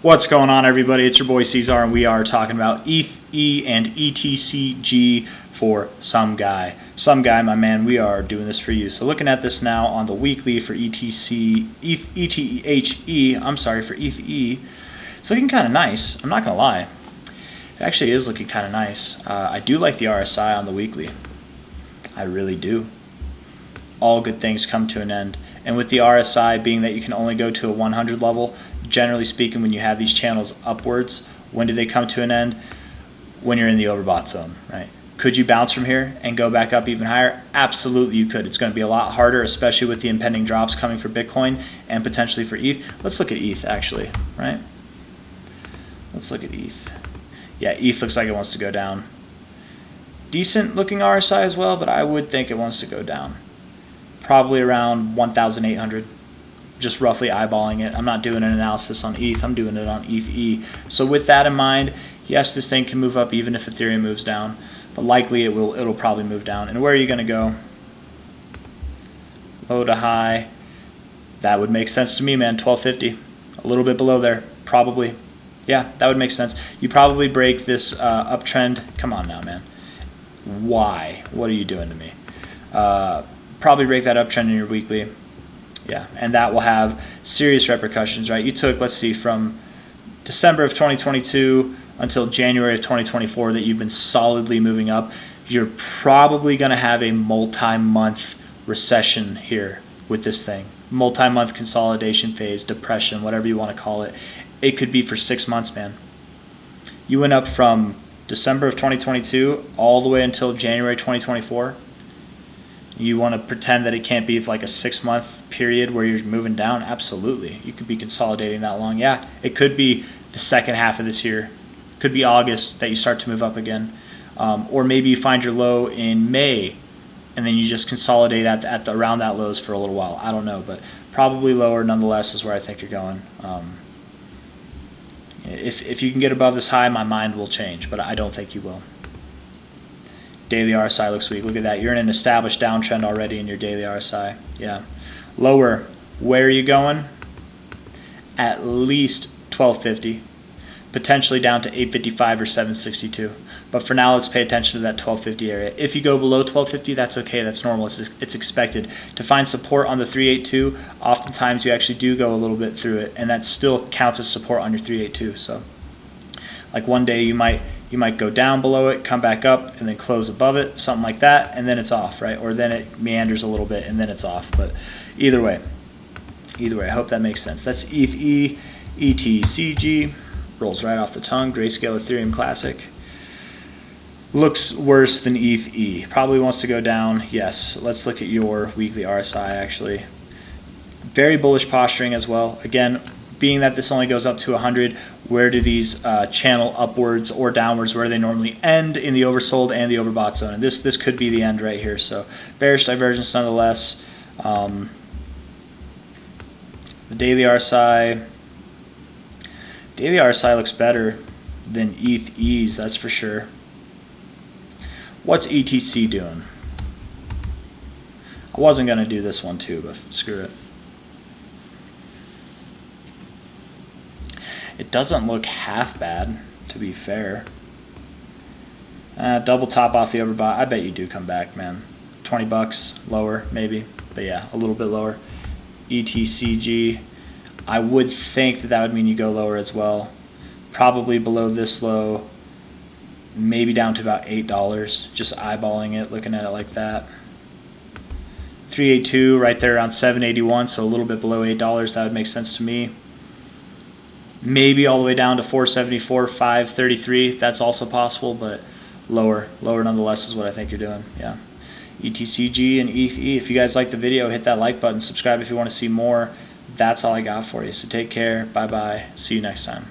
What's going on, everybody? It's your boy C-Zar, and we are talking about ETHE and ETCG for some guy. Some guy, my man, we are doing this for you. So looking at this now on the weekly for ETHE, for ETHE, it's looking kind of nice. I'm not going to lie. It actually is looking kind of nice. I do like the RSI on the weekly. I really do. All good things come to an end. And with the RSI being that you can only go to a 100 level, generally speaking, when you have these channels upwards, when do they come to an end? When you're in the overbought zone, right? Could you bounce from here and go back up even higher? Absolutely you could. It's going to be a lot harder, especially with the impending drops coming for Bitcoin and potentially for ETH. Let's look at ETH actually, right? Let's look at ETH. Yeah, ETH looks like it wants to go down. Decent looking RSI as well, but I would think it wants to go down. Probably around 1,800. Just roughly eyeballing it. I'm not doing an analysis on ETH. I'm doing it on ETHE. So with that in mind, yes, this thing can move up even if Ethereum moves down, but likely it'll probably move down. And where are you going to go? Low to high. That would make sense to me, man. 1250. A little bit below there, probably. Yeah, that would make sense. You probably break this uptrend. Come on now, man. Why? What are you doing to me? Probably break that uptrend in your weekly. Yeah, and that will have serious repercussions, right? You took, let's see, from December of 2022 until January of 2024 that you've been solidly moving up. You're probably going to have a multi-month recession here with this thing. Multi-month consolidation phase, depression, whatever you want to call it. It could be for 6 months, man. You went up from December of 2022 all the way until January 2024. You want to pretend that it can't be like a 6-month period where you're moving down? Absolutely. You could be consolidating that long. Yeah, it could be the second half of this year. It could be August that you start to move up again. Or maybe you find your low in May and then you just consolidate around that lows for a little while. I don't know, but probably lower nonetheless is where I think you're going. If you can get above this high, my mind will change, but I don't think you will. Daily RSI looks weak. Look at that. You're in an established downtrend already in your daily RSI. Yeah. Lower. Where are you going? At least 1250. Potentially down to 855 or 762. But for now, let's pay attention to that 1250 area. If you go below 1250, that's okay. That's normal. It's expected. To find support on the 382, oftentimes you actually do go a little bit through it, and that still counts as support on your 382. So, like one day you might go down below it, come back up, and then close above it, something like that, and then it's off, right? Or then it meanders a little bit, and then it's off. But either way, I hope that makes sense. That's ETHE, ETCG, rolls right off the tongue. Grayscale Ethereum Classic. Looks worse than ETHE. Probably wants to go down. Yes, let's look at your weekly RSI, actually. Very bullish posturing as well. Again, being that this only goes up to 100, where do these channel upwards or downwards, where do they normally end? In the oversold and the overbought zone. And this could be the end right here. So bearish divergence nonetheless. The daily RSI looks better than ETHE's, that's for sure. What's ETC doing? I wasn't going to do this one too, but screw it. It doesn't look half bad, to be fair. Double top off the overbought. I bet you do come back, man. 20 bucks lower, maybe. But yeah, a little bit lower. ETCG. I would think that would mean you go lower as well. Probably below this low. Maybe down to about $8. Just eyeballing it, looking at it like that. 382 right there around 781, so a little bit below $8. That would make sense to me. Maybe all the way down to 474, 533. That's also possible, but lower nonetheless is what I think you're doing. Yeah. ETCG and ETHE. If you guys like the video, hit that like button. Subscribe if you want to see more. That's all I got for you. So take care. Bye-bye. See you next time.